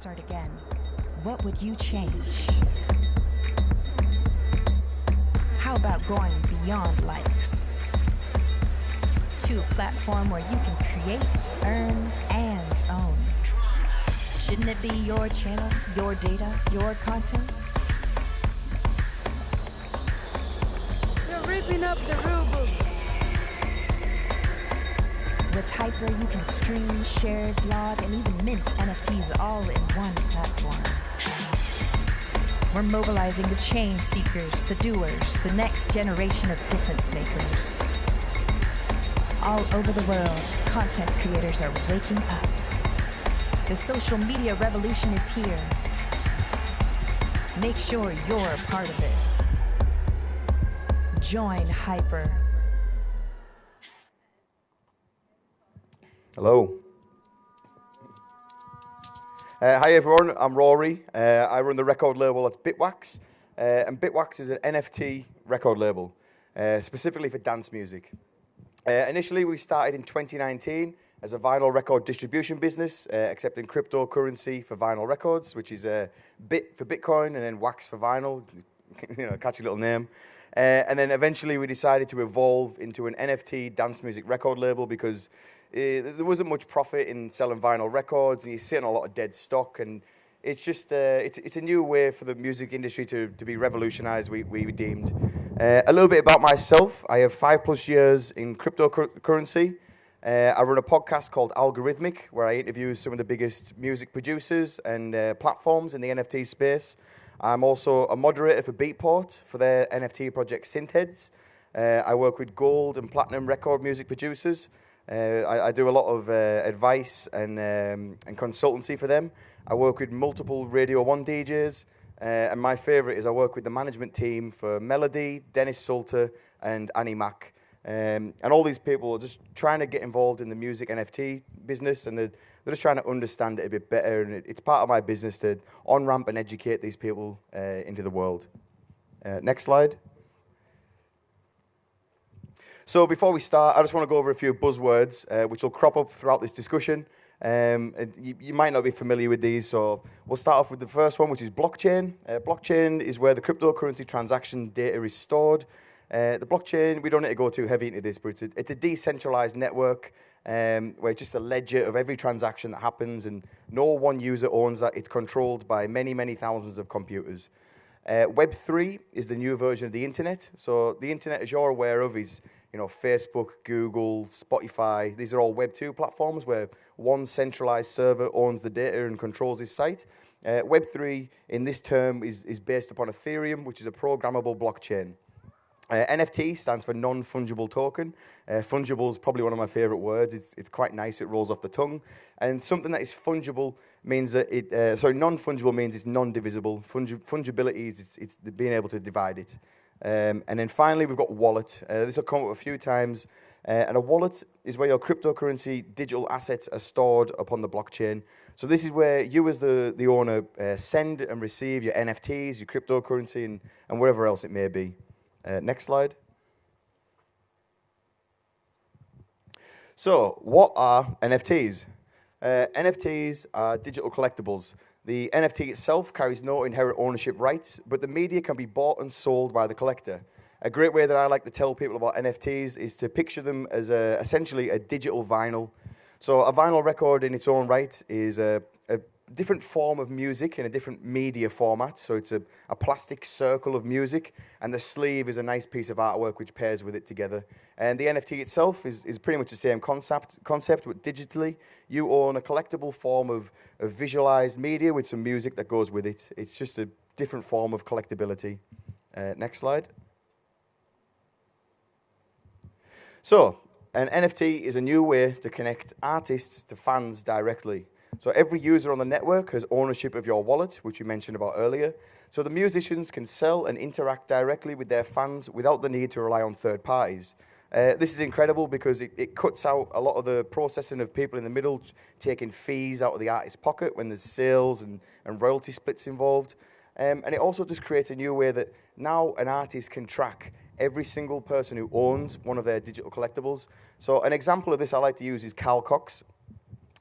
start again, what would you change? How about going beyond likes to a platform where you can create, earn, and own? Shouldn't it be your channel, your data, your content? You're ripping up the rule book. With Hyper, you can stream, share, vlog, and even mint NFTs all in one platform. We're mobilizing the change seekers, the doers, the next generation of difference makers. All over the world, content creators are waking up. The social media revolution is here. Make sure you're a part of it. Join Hyper. Hello. Hi everyone, I'm Rory. I run the record label at Bitwax. And Bitwax is an NFT record label, specifically for dance music. Initially, we started in 2019 as a vinyl record distribution business, accepting cryptocurrency for vinyl records, which is Bit for Bitcoin and then Wax for vinyl, catchy little name. And then eventually we decided to evolve into an NFT dance music record label because there wasn't much profit in selling vinyl records, and you're sitting on a lot of dead stock, and it's just it's a new way for the music industry to be revolutionized, we deemed. A little bit about myself. I have 5+ years in cryptocurrency. I run a podcast called Algorithmic, where I interview some of the biggest music producers and platforms in the NFT space. I'm also a moderator for Beatport for their NFT project Synthheads. I work with gold and platinum record music producers. I do a lot of advice and consultancy for them. I work with multiple Radio 1 DJs, and my favorite is I work with the management team for Melody, Dennis Sulter, and Annie Mac. And all these people are just trying to get involved in the music NFT business, and they're just trying to understand it a bit better. And it's part of my business to on-ramp and educate these people into the world. Next slide. So before we start, I just want to go over a few buzzwords which will crop up throughout this discussion. You might not be familiar with these, so we'll start off with the first one, which is blockchain. Blockchain is where the cryptocurrency transaction data is stored. The blockchain, we don't need to go too heavy into this, but it's a decentralized network where it's just a ledger of every transaction that happens, and no one user owns that. It's controlled by many, many thousands of computers. Web3 is the new version of the internet. So the internet, as you're aware of, is Facebook, Google, Spotify. These are all Web2 platforms where one centralized server owns the data and controls this site. Web3 in this term is based upon Ethereum, which is a programmable blockchain. NFT stands for non-fungible token. Fungible is probably one of my favorite words. It's quite nice. It rolls off the tongue. And something that is fungible means that non-fungible means it's non-divisible. Fungibility is it's being able to divide it. And then finally, we've got wallet. This will come up a few times. And a wallet is where your cryptocurrency digital assets are stored upon the blockchain. So this is where you as the owner send and receive your NFTs, your cryptocurrency, and whatever else it may be. Next slide. So, what are NFTs? NFTs are digital collectibles. The NFT itself carries no inherent ownership rights, but the media can be bought and sold by the collector. A great way that I like to tell people about NFTs is to picture them as essentially a digital vinyl. So a vinyl record in its own right is a different form of music in a different media format. So it's a plastic circle of music, and the sleeve is a nice piece of artwork which pairs with it together. And the NFT itself is pretty much the same concept, but digitally. You own a collectible form of visualized media with some music that goes with it. It's just a different form of collectability. Next slide. So an NFT is a new way to connect artists to fans directly. So every user on the network has ownership of your wallet, which we mentioned about earlier. So the musicians can sell and interact directly with their fans without the need to rely on third parties. This is incredible because it cuts out a lot of the processing of people in the middle, taking fees out of the artist's pocket when there's sales and royalty splits involved. And it also just creates a new way that now an artist can track every single person who owns one of their digital collectibles. So an example of this I like to use is Carl Cox.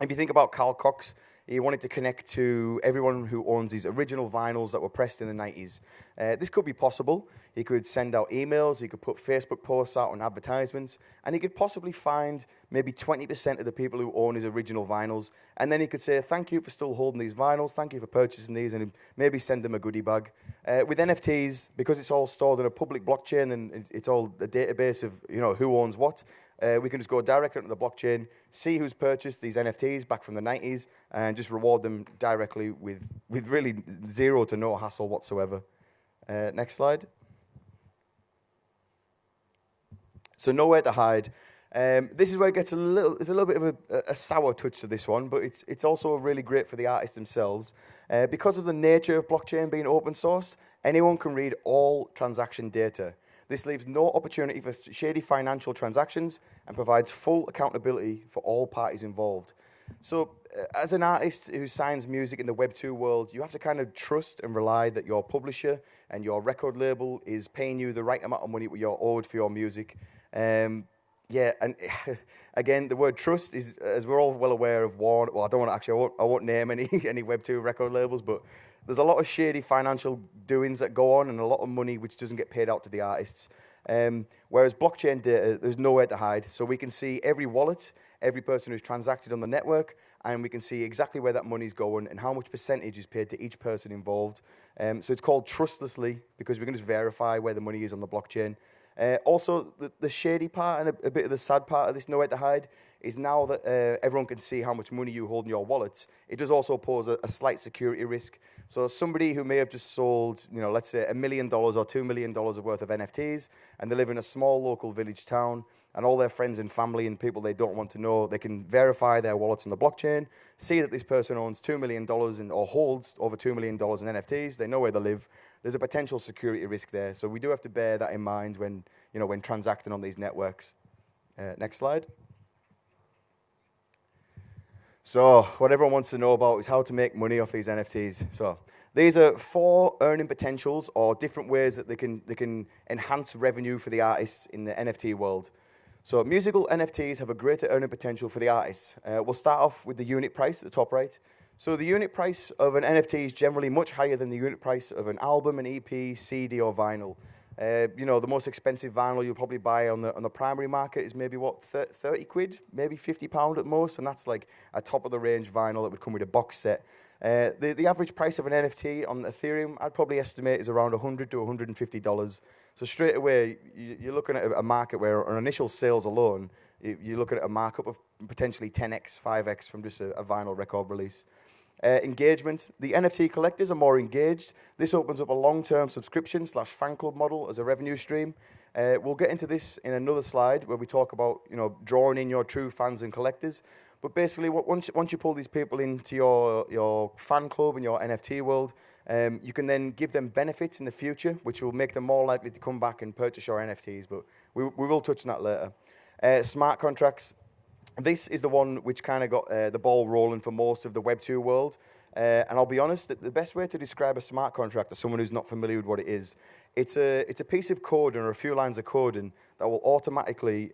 If you think about Carl Cox, he wanted to connect to everyone who owns these original vinyls that were pressed in the 90s. This could be possible. He could send out emails, he could put Facebook posts out on advertisements, and he could possibly find maybe 20% of the people who own his original vinyls, and then he could say, thank you for still holding these vinyls, thank you for purchasing these, and maybe send them a goodie bag. With NFTs, because it's all stored in a public blockchain and it's all a database of who owns what, we can just go directly onto the blockchain, see who's purchased these NFTs back from the 90s, and just reward them directly with really zero to no hassle whatsoever. Next slide. So nowhere to hide. This is where it gets there's a little bit of a sour touch to this one, but it's also really great for the artists themselves. Because of the nature of blockchain being open source, anyone can read all transaction data. This leaves no opportunity for shady financial transactions and provides full accountability for all parties involved. So as an artist who signs music in the Web 2 world, you have to kind of trust and rely that your publisher and your record label is paying you the right amount of money you're owed for your music. Yeah, and again, the word trust is, as we're all well aware of, well, I won't name any Web 2 record labels, but there's a lot of shady financial doings that go on and a lot of money which doesn't get paid out to the artists. Whereas blockchain data, there's nowhere to hide. So we can see every wallet, every person who's transacted on the network, and we can see exactly where that money's going and how much percentage is paid to each person involved. So it's called trustlessly because we can just verify where the money is on the blockchain. Also, the shady part and a bit of the sad part of this nowhere to hide is now that everyone can see how much money you hold in your wallets, it does also pose a slight security risk. So somebody who may have just sold, let's say $1 million or $2 million worth of NFTs, and they live in a small local village town, and all their friends and family and people they don't want to know, they can verify their wallets on the blockchain, see that this person owns $2 million or holds over $2 million in NFTs, they know where they live. There's a potential security risk there. So we do have to bear that in mind when transacting on these networks. Next slide. So what everyone wants to know about is how to make money off these NFTs. So these are 4 earning potentials or different ways that they can enhance revenue for the artists in the NFT world. So musical NFTs have a greater earning potential for the artists. We'll start off with the unit price at the top right. So the unit price of an NFT is generally much higher than the unit price of an album, an EP, CD, or vinyl. The most expensive vinyl you'll probably buy on the primary market is maybe 30 quid, maybe £50 at most, and that's like a top of the range vinyl that would come with a box set. The average price of an NFT on Ethereum, I'd probably estimate, is around $100 to $150. So straight away, you're looking at a market where on initial sales alone, you're looking at a markup of potentially 10x, 5x from just a vinyl record release. Engagement. The NFT collectors are more engaged. This opens up a long-term subscription / fan club model as a revenue stream. We'll get into this in another slide where we talk about drawing in your true fans and collectors. But basically, once you pull these people into your fan club and your NFT world, you can then give them benefits in the future, which will make them more likely to come back and purchase your NFTs. But we will touch on that later. Smart contracts. This is the one which kind of got the ball rolling for most of the Web 2 world. And I'll be honest, the best way to describe a smart contract to someone who's not familiar with what it is, it's a piece of code or a few lines of coding that will automatically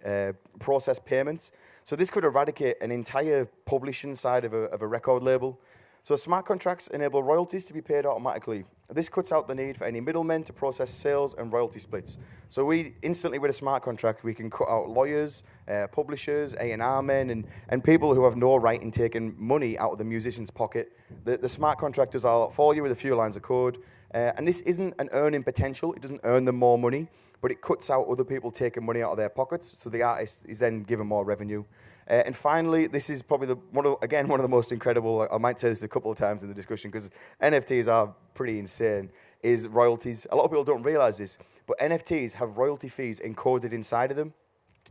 process payments. So this could eradicate an entire publishing side of a record label. So smart contracts enable royalties to be paid automatically. This cuts out the need for any middlemen to process sales and royalty splits. So we instantly, with a smart contract, we can cut out lawyers, publishers, A&R men, and people who have no right in taking money out of the musician's pocket. The smart contract does all for you with a few lines of code. And this isn't an earning potential. It doesn't earn them more money, but it cuts out other people taking money out of their pockets, so the artist is then given more revenue. And finally, this is probably one of the most incredible, I might say this a couple of times in the discussion, because NFTs are pretty insane, is royalties. A lot of people don't realize this, but NFTs have royalty fees encoded inside of them.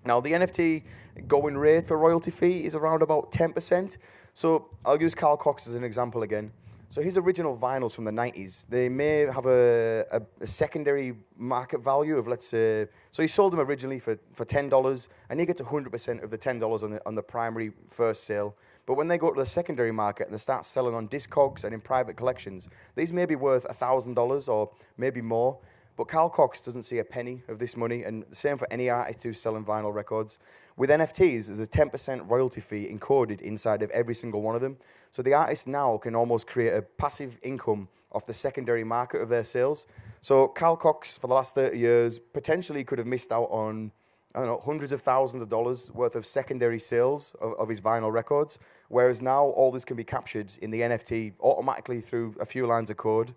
Now, the NFT going rate for royalty fee is around about 10%. So I'll use Carl Cox as an example again. So his original vinyls from the 90s, they may have a secondary market value of, let's say, so he sold them originally for $10, and he gets 100% of the $10 on the primary first sale. But when they go to the secondary market and they start selling on Discogs and in private collections, these may be worth $1,000 or maybe more. but Carl Cox doesn't see a penny of this money, and the same for any artist who's selling vinyl records. With NFTs, there's a 10% royalty fee encoded inside of every single one of them. So the artist now can almost create a passive income off the secondary market of their sales. So Carl Cox, for the last 30 years, potentially could have missed out on, I don't know, hundreds of thousands of dollars worth of secondary sales of his vinyl records, whereas now all this can be captured in the NFT automatically through a few lines of code.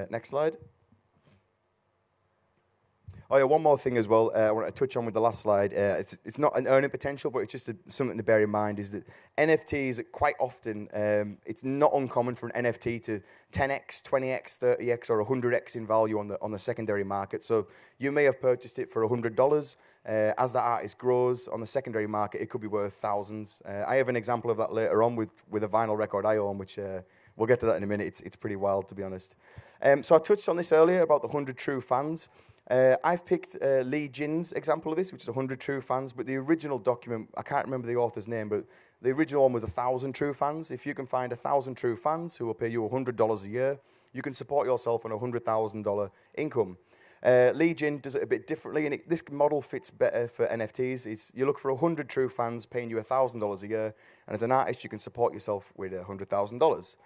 Next slide. Oh yeah, one more thing as well I want to touch on with the last slide. It's not an earning potential, but it's just something to bear in mind is that NFTs quite often, it's not uncommon for an NFT to 10x, 20x, 30x, or 100x in value on the secondary market. So you may have purchased it for $100. As the artist grows on the secondary market, it could be worth thousands. I have an example of that later on with a vinyl record I own, which we'll get to that in a minute. It's pretty wild, to be honest. So I touched on this earlier about the 100 true fans. I've picked Lee Jin's example of this, which is 100 true fans, but the original document, I can't remember the author's name, but the original one was 1,000 true fans. If you can find 1,000 true fans who will pay you $100 a year, you can support yourself on a $100,000 income. Lee Jin does it a bit differently, and this model fits better for NFTs. You look for 100 true fans paying you $1,000 a year, and as an artist, you can support yourself with $100,000.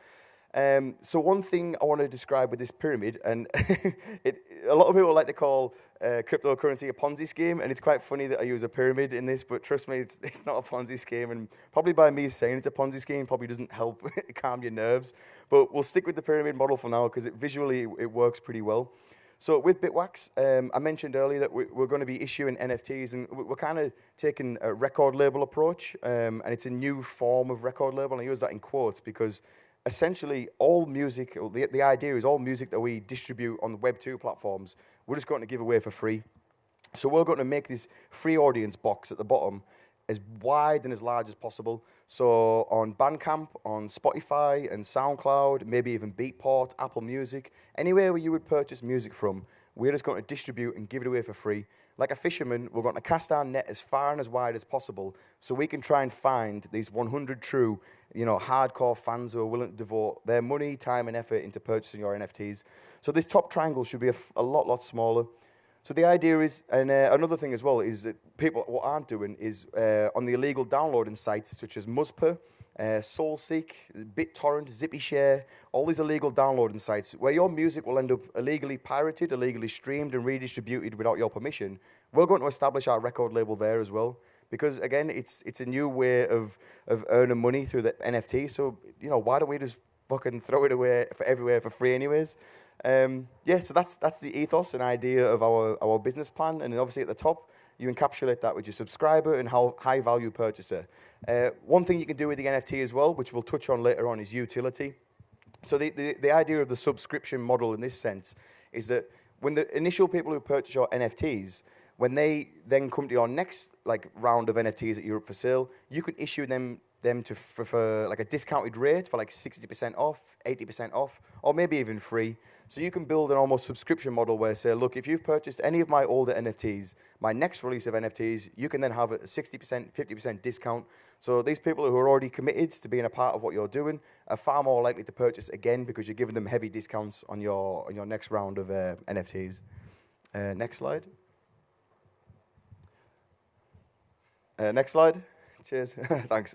So one thing I want to describe with this pyramid, and a lot of people like to call cryptocurrency a Ponzi scheme, and it's quite funny that I use a pyramid in this, but trust me, it's not a Ponzi scheme, and probably by me saying it's a Ponzi scheme probably doesn't help calm your nerves, but we'll stick with the pyramid model for now because visually it works pretty well. So with Bitwax, I mentioned earlier that we're going to be issuing NFTs, and we're kind of taking a record label approach, and it's a new form of record label, and I use that in quotes because essentially all music, the idea is all music that we distribute on the Web2 platforms, we're just going to give away for free. So we're going to make this free audience box at the bottom as wide and as large as possible. So on Bandcamp, on Spotify and SoundCloud, maybe even Beatport, Apple Music, anywhere where you would purchase music from, we're just going to distribute and give it away for free. Like a fisherman, we're going to cast our net as far and as wide as possible so we can try and find these 100 true, hardcore fans who are willing to devote their money, time, and effort into purchasing your NFTs. So this top triangle should be a lot smaller. So the idea is, and another thing as well, is that people, what aren't doing is on the illegal downloading sites such as Muzpa, SoulSeek, BitTorrent, ZippyShare, all these illegal downloading sites where your music will end up illegally pirated, illegally streamed and redistributed without your permission. We're going to establish our record label there as well because, again, it's a new way of earning money through the NFT. So, why don't we just fucking throw it away everywhere for free anyways? So that's the ethos and idea of our business plan. And obviously at the top, you encapsulate that with your subscriber and how high value purchaser. One thing you can do with the NFT as well, which we'll touch on later on, is utility. So the idea of the subscription model in this sense is that when the initial people who purchase your NFTs, when they then come to your next round of NFTs that you're up for sale, you can issue them for like a discounted rate for like 60% off, 80% off, or maybe even free. So you can build an almost subscription model where say, look, if you've purchased any of my older NFTs, my next release of NFTs, you can then have a 60%, 50% discount. So these people who are already committed to being a part of what you're doing are far more likely to purchase again because you're giving them heavy discounts on your next round of NFTs. Next slide. Next slide. Cheers. Thanks.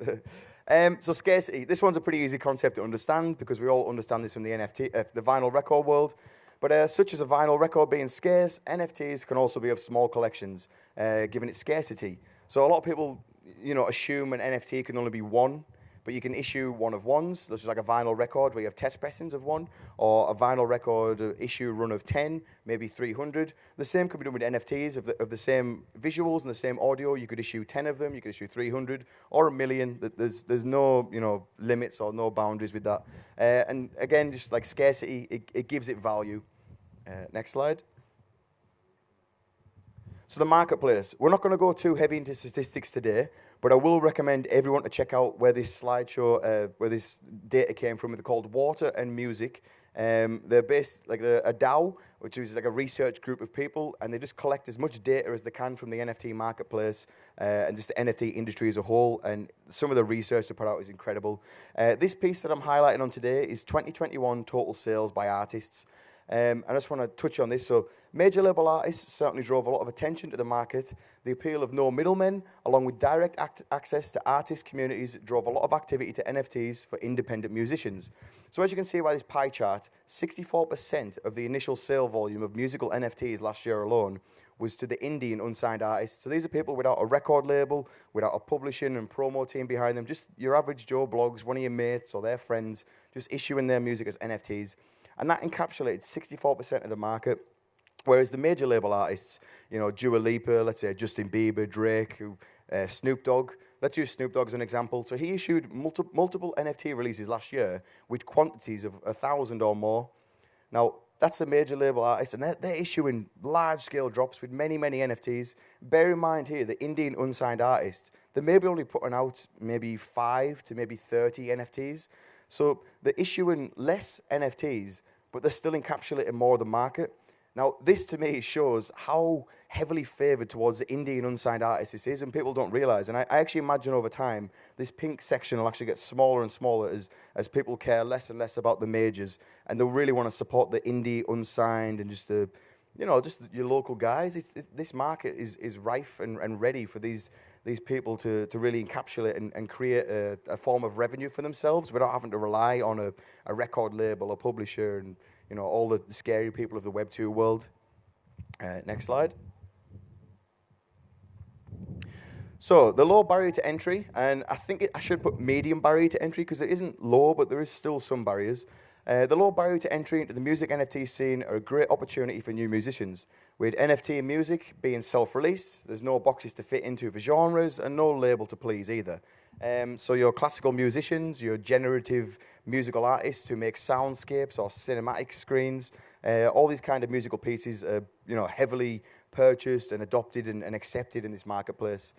So scarcity. This one's a pretty easy concept to understand because we all understand this from the the vinyl record world. But such as a vinyl record being scarce, NFTs can also be of small collections, given its scarcity. So a lot of people, assume an NFT can only be one, but you can issue one of ones, which is like a vinyl record where you have test pressings of one, or a vinyl record issue run of 10, maybe 300. The same can be done with NFTs of the same visuals and the same audio. You could issue 10 of them, you could issue 300, or 1 million. There's no limits or no boundaries with that. And again, just like scarcity, it gives it value. Next slide. So the marketplace. We're not going to go too heavy into statistics today, but I will recommend everyone to check out where this slideshow, where this data came from. They're called Water and Music. They're based like a DAO, which is like a research group of people, and they just collect as much data as they can from the NFT marketplace and just the NFT industry as a whole. And some of the research they put out is incredible. This piece that I'm highlighting on today is 2021 total sales by artists. I just want to touch on this. So major label artists certainly drove a lot of attention to the market. The appeal of no middlemen, along with direct access to artist communities, drove a lot of activity to NFTs for independent musicians. So as you can see by this pie chart, 64% of the initial sale volume of musical NFTs last year alone was to the indie and unsigned artists. So these are people without a record label, without a publishing and promo team behind them, just your average Joe Blogs, one of your mates or their friends, just issuing their music as NFTs. And that encapsulated 64% of the market. Whereas the major label artists, you know, Dua Lipa, let's say Justin Bieber, Drake, Snoop Dogg. Let's use Snoop Dogg as an example. So he issued multiple NFT releases last year with quantities of 1,000 or more. Now, that's a major label artist, and they're issuing large-scale drops with many, many NFTs. Bear in mind here, the indie and unsigned artists, they may be only putting out maybe 5 to maybe 30 NFTs. So they're issuing less NFTs, but they're still encapsulating more of the market. Now, this to me shows how heavily favoured towards the indie and unsigned artists this is, and people don't realise. And I actually imagine over time, this pink section will actually get smaller and smaller as people care less and less about the majors, and they'll really want to support the indie, unsigned, and just the, you know, just your local guys. This market is rife and ready for these people to really encapsulate and create a form of revenue for themselves without having to rely on a record label or publisher and, you know, all the scary people of the Web 2 world. Next slide. So the low barrier to entry, and I think I should put medium barrier to entry because it isn't low, but there is still some barriers. The low barrier to entry into the music NFT scene are a great opportunity for new musicians. With NFT and music being self-released, there's no boxes to fit into for genres and no label to please either. So your classical musicians, your generative musical artists who make soundscapes or cinematic screens, all these kind of musical pieces are, you know, heavily purchased and adopted and accepted in this marketplace.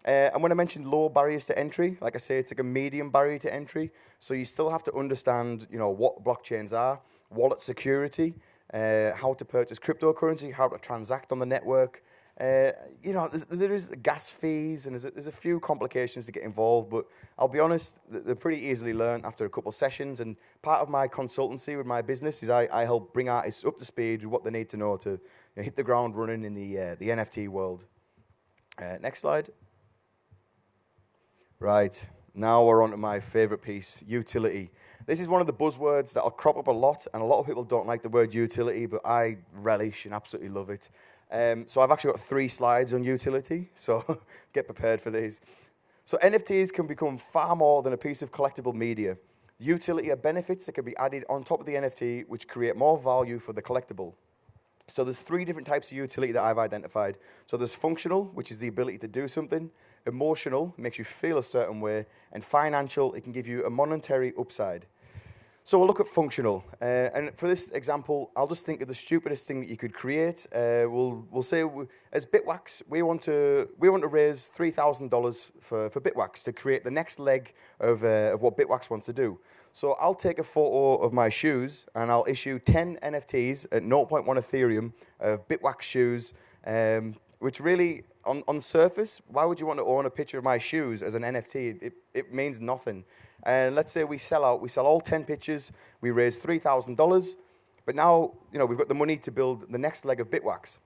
And when I mentioned low barriers to entry, like I say, it's like a medium barrier to entry. So you still have to understand, you know, what blockchains are, wallet security, how to purchase cryptocurrency, how to transact on the network. You know, there is gas fees and there's a few complications to get involved, but I'll be honest, they're pretty easily learned after a couple of sessions. And part of my consultancy with my business is I help bring artists up to speed with what they need to know to, you know, hit the ground running in the NFT world. Next slide. Right, now we're on to my favorite piece, utility. This is one of the buzzwords that'll crop up a lot, and a lot of people don't like the word utility, but I relish and absolutely love it. So I've actually got 3 slides on utility, so get prepared for these. So NFTs can become far more than a piece of collectible media. The utility are benefits that can be added on top of the NFT, which create more value for the collectible. So there's 3 different types of utility that I've identified. So there's functional, which is the ability to do something. Emotional, makes you feel a certain way. And financial, it can give you a monetary upside. So we'll look at functional. And for this example, I'll just think of the stupidest thing that you could create. We'll say, as Bitwax, we want to raise $3,000 for Bitwax to create the next leg of what Bitwax wants to do. So I'll take a photo of my shoes and I'll issue 10 NFTs at 0.1 Ethereum of Bitwax shoes, which really, on surface, why would you want to own a picture of my shoes as an NFT? It means nothing. And let's say we sell all 10 pictures, we raise $3,000, but now, you know, we've got the money to build the next leg of Bitwax.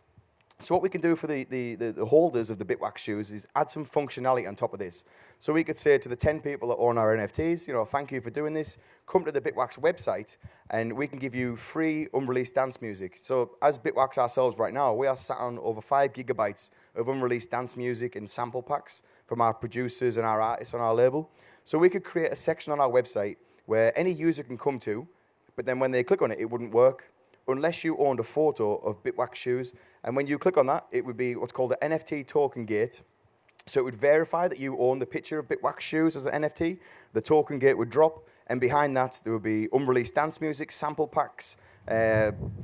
So what we can do for the holders of the Bitwax shoes is add some functionality on top of this. So we could say to the 10 people that own our NFTs, you know, thank you for doing this. Come to the Bitwax website and we can give you free unreleased dance music. So as Bitwax ourselves right now, we are sat on over 5 gigabytes of unreleased dance music and sample packs from our producers and our artists on our label. So we could create a section on our website where any user can come to, but then when they click on it, it wouldn't work unless you owned a photo of Bitwax shoes. And when you click on that, it would be what's called the NFT token gate. So it would verify that you own the picture of Bitwax shoes as an NFT. The token gate would drop, and behind that, there would be unreleased dance music, sample packs,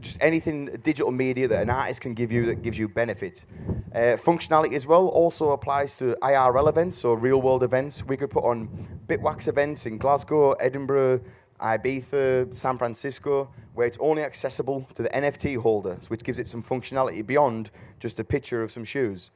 just anything digital media that an artist can give you that gives you benefit. Functionality as well also applies to IRL events, so real-world events. We could put on Bitwax events in Glasgow, Edinburgh, Ibiza, San Francisco, where it's only accessible to the NFT holders, which gives it some functionality beyond just a picture of some shoes.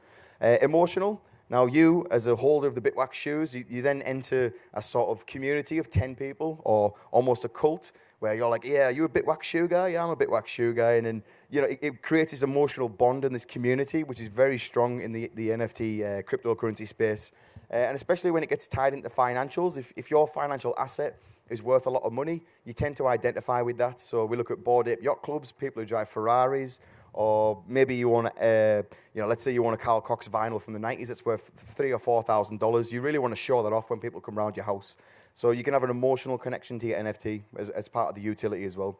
Emotional Now you, as a holder of the Bitwax shoes, you then enter a sort of community of 10 people, or almost a cult, where you're like, yeah, you a Bitwax shoe guy? Yeah, I'm a Bitwax shoe guy. And then, it creates this emotional bond in this community, which is very strong in the NFT cryptocurrency space. And especially when it gets tied into financials, if your financial asset is worth a lot of money, you tend to identify with that. So we look at Bored Ape Yacht Clubs, people who drive Ferraris, or maybe you want let's say you want a Carl Cox vinyl from the 90s that's worth $3,000 or $4,000. You really want to show that off when people come around your house. So you can have an emotional connection to your NFT as part of the utility as well.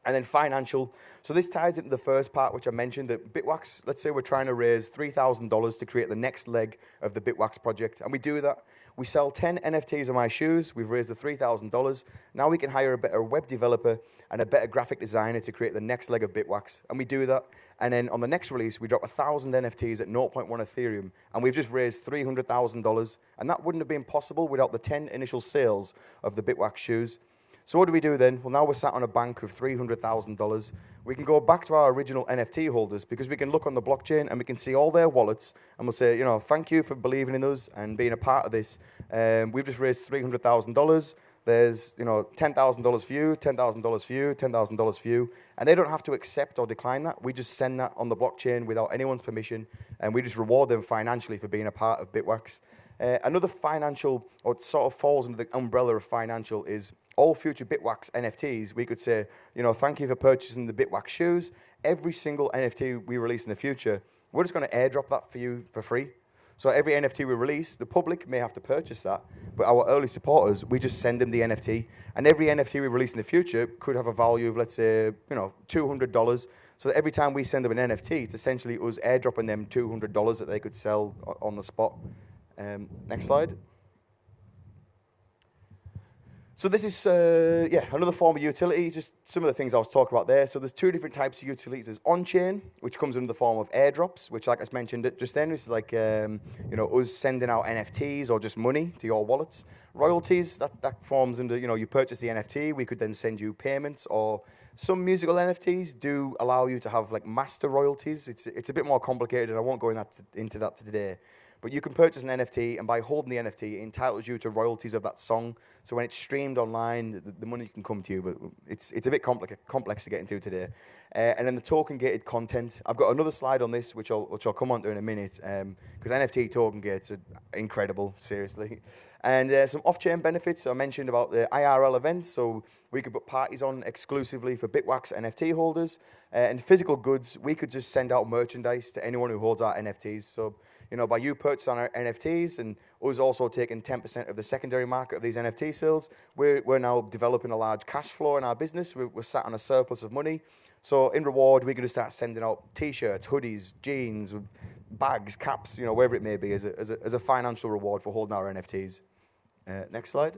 And then financial. So this ties into the first part, which I mentioned, that Bitwax, let's say we're trying to raise $3,000 to create the next leg of the Bitwax project. And we do that. We sell 10 NFTs of my shoes. We've raised the $3,000. Now we can hire a better web developer and a better graphic designer to create the next leg of Bitwax. And we do that. And then on the next release, we drop 1,000 NFTs at 0.1 Ethereum. And we've just raised $300,000. And that wouldn't have been possible without the 10 initial sales of the Bitwax shoes. So what do we do then? Well, now we're sat on a bank of $300,000. We can go back to our original NFT holders, because we can look on the blockchain and we can see all their wallets, and we'll say, thank you for believing in us and being a part of this. We've just raised $300,000. There's, $10,000 for you, $10,000 for you, $10,000 for you. And they don't have to accept or decline that. We just send that on the blockchain without anyone's permission, and we just reward them financially for being a part of Bitwax. Another financial, or it sort of falls under the umbrella of financial, is all future Bitwax NFTs. We could say, thank you for purchasing the Bitwax shoes. Every single NFT we release in the future, we're just going to airdrop that for you for free. So every NFT we release, the public may have to purchase that, but our early supporters, we just send them the NFT. And every NFT we release in the future could have a value of, let's say, $200. So that every time we send them an NFT, it's essentially us airdropping them $200 that they could sell on the spot. Next slide. So this is, another form of utility, just some of the things I was talking about there. So there's two different types of utilities. There's on-chain, which comes in the form of airdrops, which, like I mentioned just then, is like, us sending out NFTs or just money to your wallets. Royalties, that forms under, you purchase the NFT, we could then send you payments, or some musical NFTs do allow you to have like master royalties. It's a bit more complicated, and I won't go into that today. But you can purchase an NFT, and by holding the NFT, it entitles you to royalties of that song. So when it's streamed online, the money can come to you, but it's a bit complex to get into today. And then the token-gated content. I've got another slide on this, which I'll come on to in a minute, because NFT token gates are incredible, seriously. And some off-chain benefits. I mentioned about the IRL events, so we could put parties on exclusively for Bitwax NFT holders. And physical goods, we could just send out merchandise to anyone who holds our NFTs. So, by you purchasing our NFTs and us also taking 10% of the secondary market of these NFT sales, we're now developing a large cash flow in our business. We're sat on a surplus of money. So in reward, we could just start sending out T-shirts, hoodies, jeans, bags, caps, wherever it may be, as a financial reward for holding our NFTs. Next slide.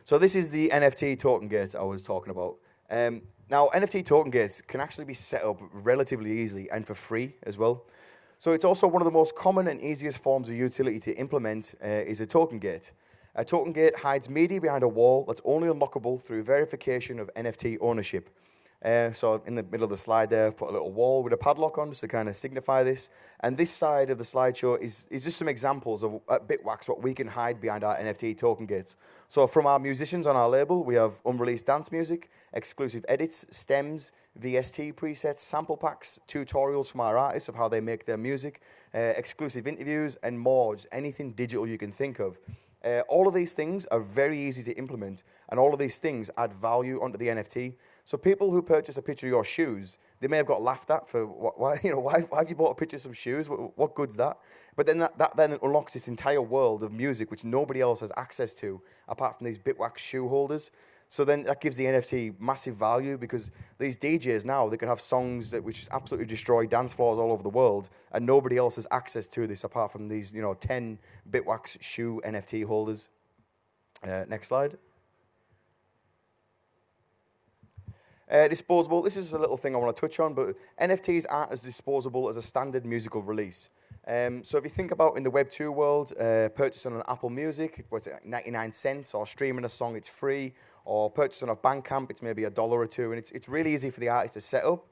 So this is the NFT token gate I was talking about. Now, NFT token gates can actually be set up relatively easily and for free as well. So it's also one of the most common and easiest forms of utility to implement is a token gate. A token gate hides media behind a wall that's only unlockable through verification of NFT ownership. So in the middle of the slide there, I've put a little wall with a padlock on just to kind of signify this. And this side of the slideshow is just some examples of at Bitwax what we can hide behind our NFT token gates. So from our musicians on our label, we have unreleased dance music, exclusive edits, stems, VST presets, sample packs, tutorials from our artists of how they make their music, exclusive interviews, and more, just anything digital you can think of. All of these things are very easy to implement, and all of these things add value onto the NFT. So people who purchase a picture of your shoes, they may have got laughed at for why have you bought a picture of some shoes? What good's that? But then that then unlocks this entire world of music which nobody else has access to apart from these Bitwax shoe holders. So then that gives the NFT massive value, because these DJs now, they can have songs which absolutely destroy dance floors all over the world, and nobody else has access to this apart from these 10 Bitwax shoe NFT holders. Next slide. Disposable. This is a little thing I want to touch on, but NFTs aren't as disposable as a standard musical release. So if you think about in the Web 2 world, purchasing on Apple Music, what's it, 99 cents, or streaming a song, it's free, or purchasing off Bandcamp, it's maybe $1 or $2, and it's really easy for the artist to set up.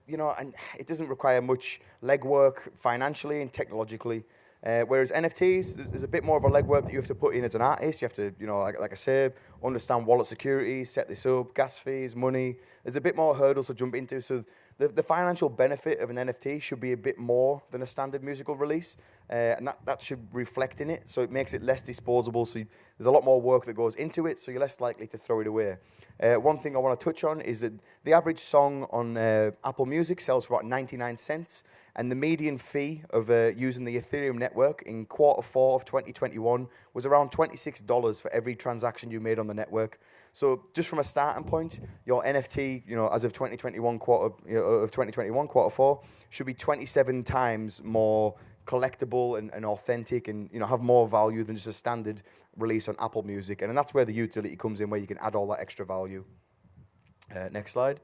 and it doesn't require much legwork financially and technologically. Whereas NFTs, there's a bit more of a legwork that you have to put in as an artist. You have to, like I said, understand wallet security, set this up, gas fees, money. There's a bit more hurdles to jump into. So the financial benefit of an NFT should be a bit more than a standard musical release. And that should reflect in it. So it makes it less disposable. So there's a lot more work that goes into it. So you're less likely to throw it away. One thing I want to touch on is that the average song on Apple Music sells for about 99 cents. And the median fee of using the Ethereum network in Q4 of 2021 was around $26 for every transaction you made on the network. So just from a starting point, your NFT, as of 2021 Q4, should be 27 times more collectible and authentic, and have more value than just a standard release on Apple Music. And that's where the utility comes in, where you can add all that extra value. Next slide.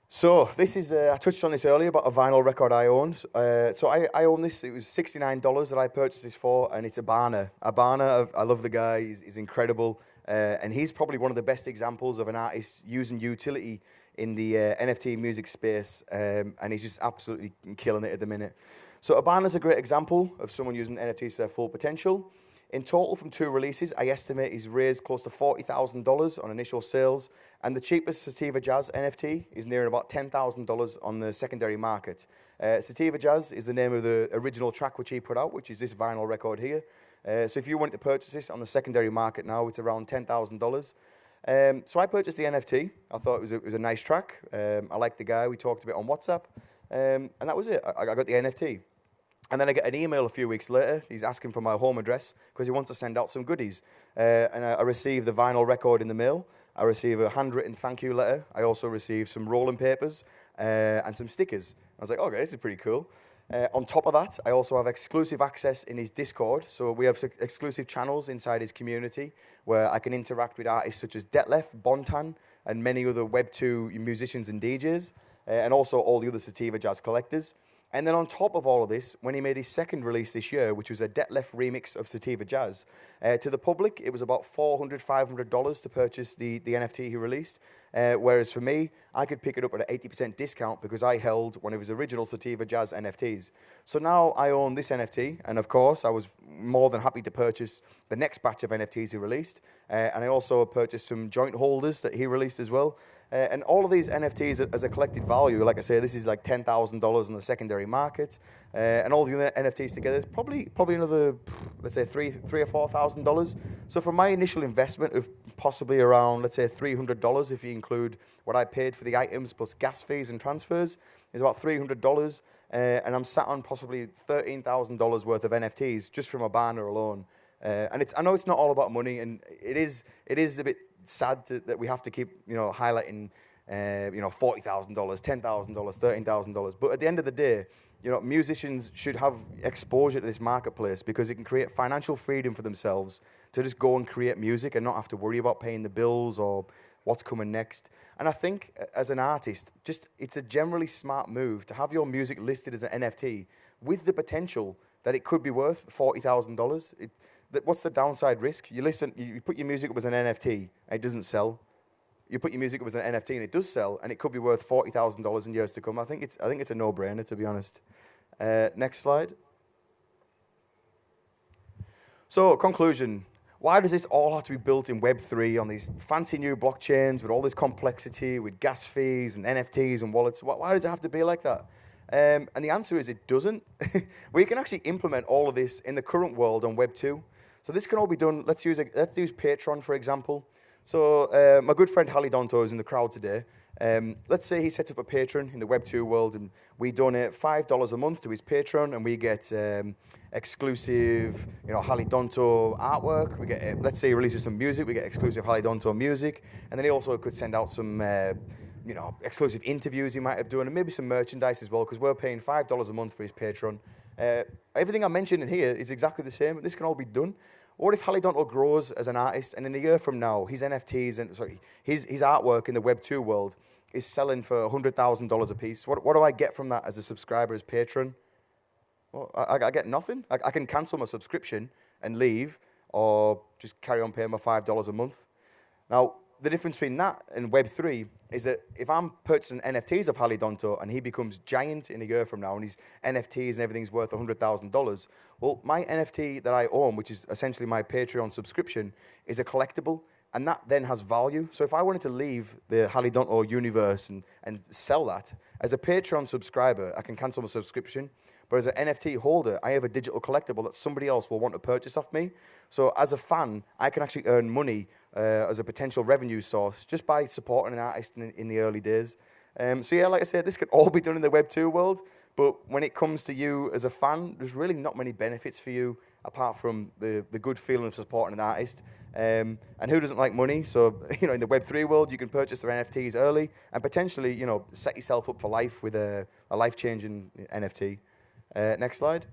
So this is, I touched on this earlier about a vinyl record I owned. So I own this. It was $69 that I purchased this for, and it's Abana. Abana, I love the guy. He's incredible. And he's probably one of the best examples of an artist using utility in the NFT music space. And he's just absolutely killing it at the minute. So Abana's a great example of someone using NFTs to their full potential. In total, from 2 releases, I estimate he's raised close to $40,000 on initial sales, and the cheapest Sativa Jazz NFT is nearing about $10,000 on the secondary market. Sativa Jazz is the name of the original track which he put out, which is this vinyl record here. So if you wanted to purchase this on the secondary market now, it's around $10,000. So I purchased the NFT. I thought it was a nice track. I liked the guy. We talked a bit on WhatsApp, and that was it. I got the NFT. And then I get an email a few weeks later. He's asking for my home address because he wants to send out some goodies. And I received the vinyl record in the mail. I received a handwritten thank you letter. I also received some rolling papers and some stickers. I was like, okay, this is pretty cool. On top of that, I also have exclusive access in his Discord. So we have exclusive channels inside his community where I can interact with artists such as Detlef, Bontan, and many other Web2 musicians and DJs, and also all the other Sativa Jazz collectors. And then on top of all of this, when he made his second release this year, which was a Detlef remix of Sativa Jazz, to the public, it was about $400, $500 to purchase the NFT he released. Whereas for me, I could pick it up at an 80% discount because I held one of his original Sativa Jazz NFTs. So now I own this NFT, and of course, I was more than happy to purchase the next batch of NFTs he released. And I also purchased some joint holders that he released as well. And all of these NFTs as a collected value, like I say, this is like $10,000 in the secondary market. And all the other NFTs together is probably another, let's say, $3,000 or $4,000. So from my initial investment of possibly around, let's say, $300, if you include what I paid for the items plus gas fees and transfers, is about $300. And I'm sat on possibly $13,000 worth of NFTs just from Abana alone. And I know it's not all about money, and it is a bit sad that we have to keep highlighting $40,000, $10,000, $13,000. But at the end of the day, musicians should have exposure to this marketplace because it can create financial freedom for themselves to just go and create music and not have to worry about paying the bills or what's coming next. And I think as an artist, it's a generally smart move to have your music listed as an NFT with the potential that it could be worth $40,000. What's the downside risk? You put your music up as an NFT, and it doesn't sell. You put your music up as an NFT, and it does sell, and it could be worth $40,000 in years to come. I think it's a no-brainer, to be honest. Next slide. So, conclusion. Why does this all have to be built in Web3 on these fancy new blockchains with all this complexity, with gas fees and NFTs and wallets? Why does it have to be like that? And the answer is it doesn't. We can actually implement all of this in the current world on Web2. So this can all be done. Let's use Patreon, for example. So my good friend Hallie Donto is in the crowd today. Let's say he sets up a Patreon in the Web2 world, and we donate $5 a month to his Patreon, and we get exclusive, Hallie Donto artwork. We get, let's say he releases some music, we get exclusive Hallie Donto music, and then he also could send out some, exclusive interviews he might have done, and maybe some merchandise as well, because we're paying $5 a month for his Patreon. Everything I mentioned in here is exactly the same. This can all be done. What if Hallie Donto grows as an artist, and in a year from now, his NFTs and his artwork in the Web2 world is selling for $100,000 a piece? What do I get from that as a subscriber, as patron? Well, I get nothing. I can cancel my subscription and leave, or just carry on paying my $5 a month. Now, the difference between that and Web3 is that if I'm purchasing NFTs of Halidonto and he becomes giant in a year from now and his NFTs and everything's worth $100,000, well, my NFT that I own, which is essentially my Patreon subscription, is a collectible, and that then has value. So if I wanted to leave the Halidonto universe and sell that, as a Patreon subscriber, I can cancel my subscription. But as an NFT holder, I have a digital collectible that somebody else will want to purchase off me. So as a fan, I can actually earn money as a potential revenue source just by supporting an artist in the early days. So yeah, like I said, this could all be done in the Web2 world, but when it comes to you as a fan, there's really not many benefits for you apart from the good feeling of supporting an artist. And who doesn't like money? So, you know, in the Web3 world, you can purchase their NFTs early and potentially, you know, set yourself up for life with a life-changing NFT. Next slide.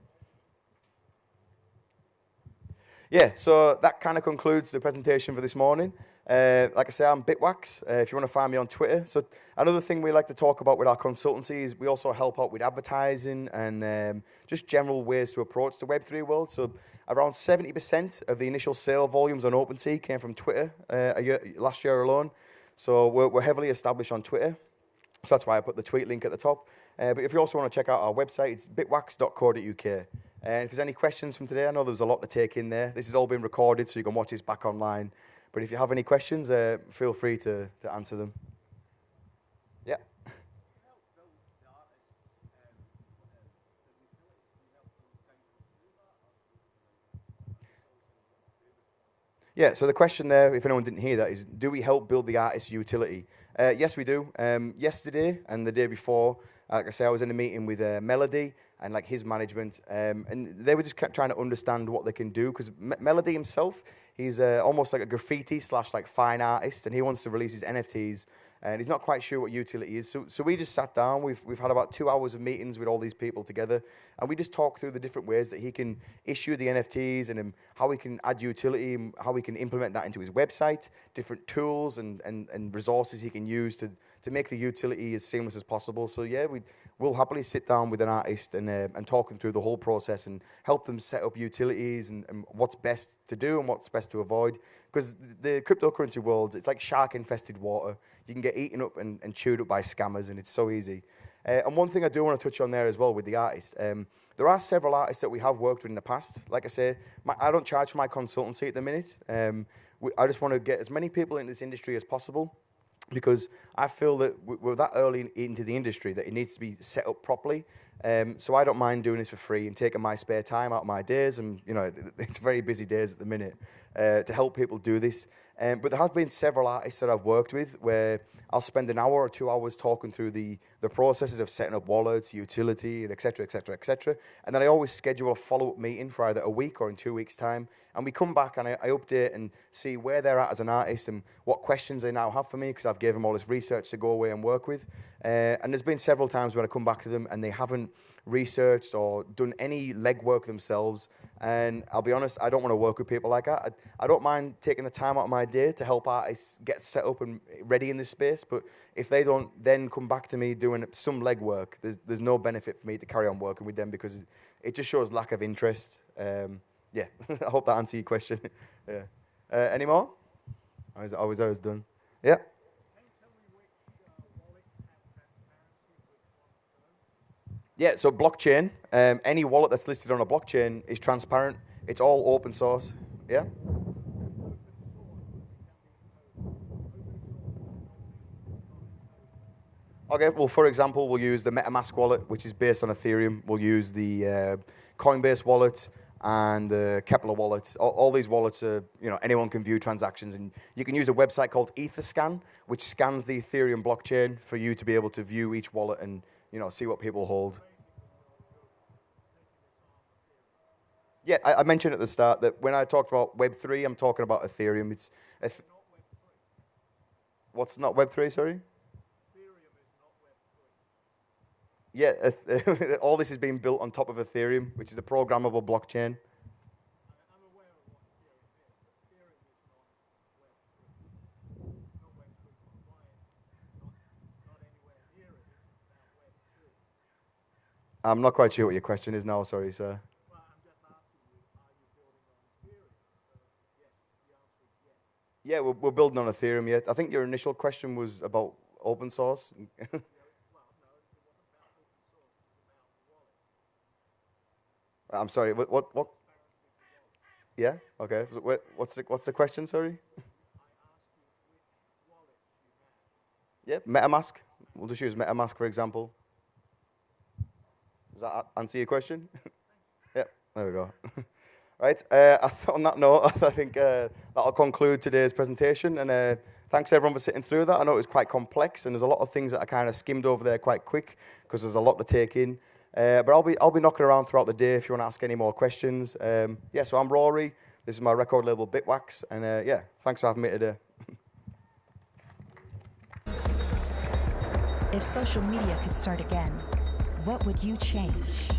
Yeah, so that kind of concludes the presentation for this morning. Like I say, I'm Bitwax, if you want to find me on Twitter. So another thing we like to talk about with our consultancy is we also help out with advertising and just general ways to approach the Web3 world. So around 70% of the initial sale volumes on OpenSea came from Twitter last year alone. So we're heavily established on Twitter. So that's why I put the tweet link at the top. But if you also want to check out our website, it's bitwax.co.uk. And if there's any questions from today, I know there was a lot to take in there. This has all been recorded, so you can watch this back online. But if you have any questions, feel free to answer them. Yeah. Yeah, so the question there, if anyone didn't hear that, is do we help build the artist's utility? Yes, we do. Yesterday and the day before, like I say, I was in a meeting with Melody and like his management, and they were just trying to understand what they can do, because Melody himself, he's almost like a graffiti / like fine artist, and he wants to release his NFTs, and he's not quite sure what utility is. So we just sat down. We've had about 2 hours of meetings with all these people together, and we just talked through the different ways that he can issue the NFTs and how he can add utility, and how he can implement that into his website, different tools and resources he can use to make the utility as seamless as possible. So yeah, we'll happily sit down with an artist and talk them through the whole process and help them set up utilities and what's best to do and what's best to avoid. Because the cryptocurrency world, it's like shark-infested water. You can get eaten up and chewed up by scammers, and it's so easy. And one thing I do want to touch on there as well with the artist, there are several artists that we have worked with in the past. Like I say, I don't charge for my consultancy at the minute. I just want to get as many people in this industry as possible, because I feel that we're that early into the industry that it needs to be set up properly. So I don't mind doing this for free and taking my spare time out of my days, and you know, it's very busy days at the minute, to help people do this. But there have been several artists that I've worked with where I'll spend an hour or 2 hours talking through the processes of setting up wallets, utility, and et cetera, et cetera, et cetera. And then I always schedule a follow-up meeting for either a week or in 2 weeks' time. And we come back and I update and see where they're at as an artist and what questions they now have for me, because I've given them all this research to go away and work with. And there's been several times when I come back to them and they haven't researched or done any legwork themselves. And I'll be honest, I don't want to work with people like that. I don't mind taking the time out of my day to help artists get set up and ready in this space, but if they don't then come back to me doing some legwork, there's no benefit for me to carry on working with them, because it just shows lack of interest. Yeah, I hope that answers your question. Yeah. Any more? I was done. Yeah. Yeah, so blockchain, any wallet that's listed on a blockchain is transparent. It's all open source. Yeah? Okay, well, for example, we'll use the MetaMask wallet, which is based on Ethereum. We'll use the Coinbase wallet and the Kepler wallet. All these wallets are, you know, anyone can view transactions. And you can use a website called Etherscan, which scans the Ethereum blockchain for you to be able to view each wallet and, you know, see what people hold. Yeah, I mentioned at the start that when I talked about Web3, I'm talking about Ethereum. What's not Web3, sorry? Yeah, all this is being built on top of Ethereum, which is a programmable blockchain. I'm not quite sure what your question is now, sorry, sir. Yeah, we're building on Ethereum, yeah. I think your initial question was about open source. I'm sorry. What? Yeah. Okay. What's the question? Sorry. Yeah. MetaMask. We'll just use MetaMask for example. Does that answer your question? Yep. There we go. Right. On that note, I think that'll conclude today's presentation. And thanks everyone for sitting through that. I know it was quite complex, and there's a lot of things that I kind of skimmed over there quite quick because there's a lot to take in. But I'll be knocking around throughout the day if you want to ask any more questions. Yeah. So I'm Rory. This is my record label Bitwax, and yeah, thanks for having me today. If social media could start again, what would you change?